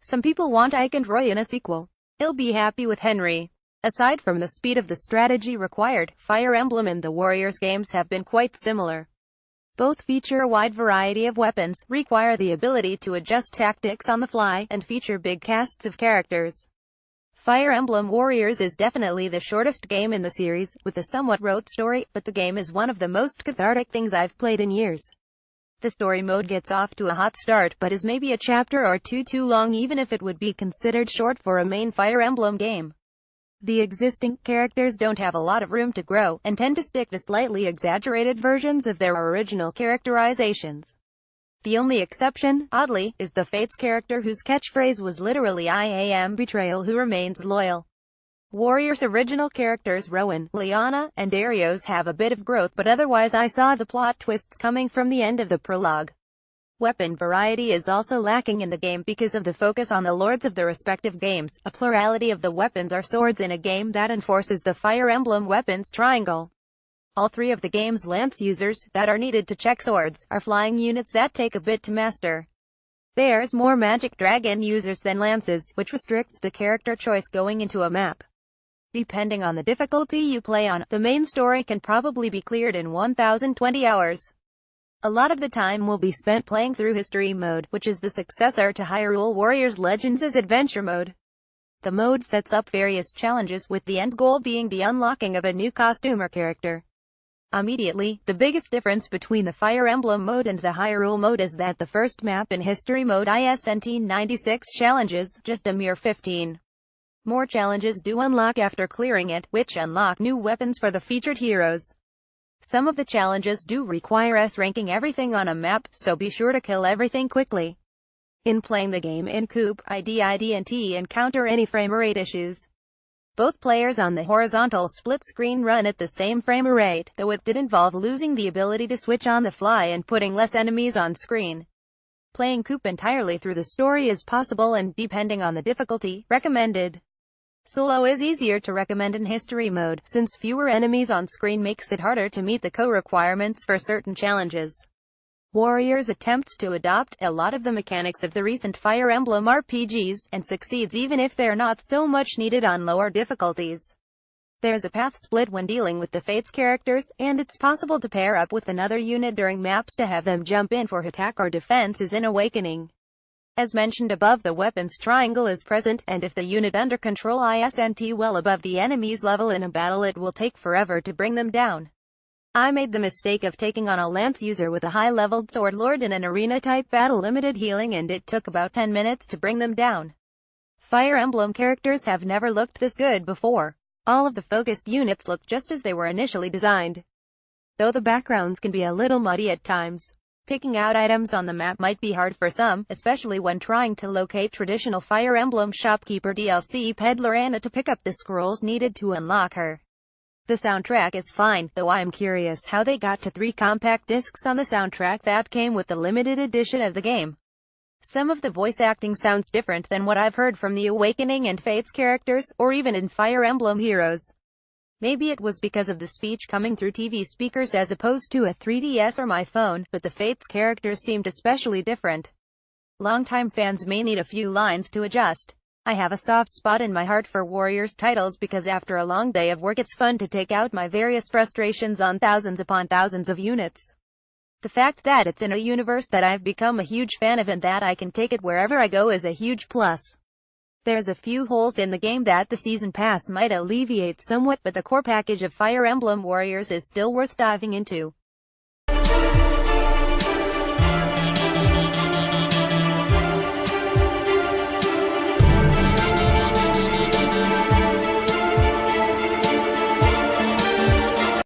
Some people want Ike and Roy in a sequel. I'll be happy with Henry. Aside from the speed of the strategy required, Fire Emblem and the Warriors games have been quite similar. Both feature a wide variety of weapons, require the ability to adjust tactics on the fly, and feature big casts of characters. Fire Emblem Warriors is definitely the shortest game in the series, with a somewhat rote story, but the game is one of the most cathartic things I've played in years. The story mode gets off to a hot start, but is maybe a chapter or two too long even if it would be considered short for a main Fire Emblem game. The existing characters don't have a lot of room to grow, and tend to stick to slightly exaggerated versions of their original characterizations. The only exception, oddly, is the Fates character whose catchphrase was literally "I am betrayal," who remains loyal. Warriors' original characters Rowan, Leona, and Darius have a bit of growth, but otherwise I saw the plot twists coming from the end of the prologue. Weapon variety is also lacking in the game because of the focus on the lords of the respective games. A plurality of the weapons are swords in a game that enforces the Fire Emblem weapons triangle. All three of the game's lance users, that are needed to check swords, are flying units that take a bit to master. There's more magic dragon users than lances, which restricts the character choice going into a map. Depending on the difficulty you play on, the main story can probably be cleared in 1020 hours. A lot of the time will be spent playing through History Mode, which is the successor to Hyrule Warriors Legends' Adventure Mode. The mode sets up various challenges, with the end goal being the unlocking of a new costume or character. Immediately, the biggest difference between the Fire Emblem mode and the Hyrule mode is that the first map in History Mode isn't 96 challenges, just a mere 15. More challenges do unlock after clearing it, which unlock new weapons for the featured heroes. Some of the challenges do require S-ranking everything on a map, so be sure to kill everything quickly. In playing the game in Coop, I didn't encounter any framerate issues. Both players on the horizontal split-screen run at the same framerate, though it did involve losing the ability to switch on the fly and putting less enemies on screen. Playing Coop entirely through the story is possible and, depending on the difficulty, recommended. Solo is easier to recommend in History Mode, since fewer enemies on screen makes it harder to meet the co-requirements for certain challenges. Warriors attempts to adopt a lot of the mechanics of the recent Fire Emblem RPGs, and succeeds even if they're not so much needed on lower difficulties. There's a path split when dealing with the Fates characters, and it's possible to pair up with another unit during maps to have them jump in for attack or defense as in Awakening. As mentioned above, the weapons triangle is present, and if the unit under control isn't well above the enemy's level in a battle, it will take forever to bring them down. I made the mistake of taking on a lance user with a high-leveled sword lord in an arena-type battle limited healing, and it took about 10 minutes to bring them down. Fire Emblem characters have never looked this good before. All of the focused units look just as they were initially designed, though the backgrounds can be a little muddy at times. Picking out items on the map might be hard for some, especially when trying to locate traditional Fire Emblem shopkeeper DLC peddler Anna to pick up the scrolls needed to unlock her. The soundtrack is fine, though I'm curious how they got to 3 compact discs on the soundtrack that came with the limited edition of the game. Some of the voice acting sounds different than what I've heard from the Awakening and Fates characters, or even in Fire Emblem Heroes. Maybe it was because of the speech coming through TV speakers as opposed to a 3DS or my phone, but the Fates characters seemed especially different. Longtime fans may need a few lines to adjust. I have a soft spot in my heart for Warriors titles because after a long day of work it's fun to take out my various frustrations on thousands upon thousands of units. The fact that it's in a universe that I've become a huge fan of and that I can take it wherever I go is a huge plus. There's a few holes in the game that the Season Pass might alleviate somewhat, but the core package of Fire Emblem Warriors is still worth diving into.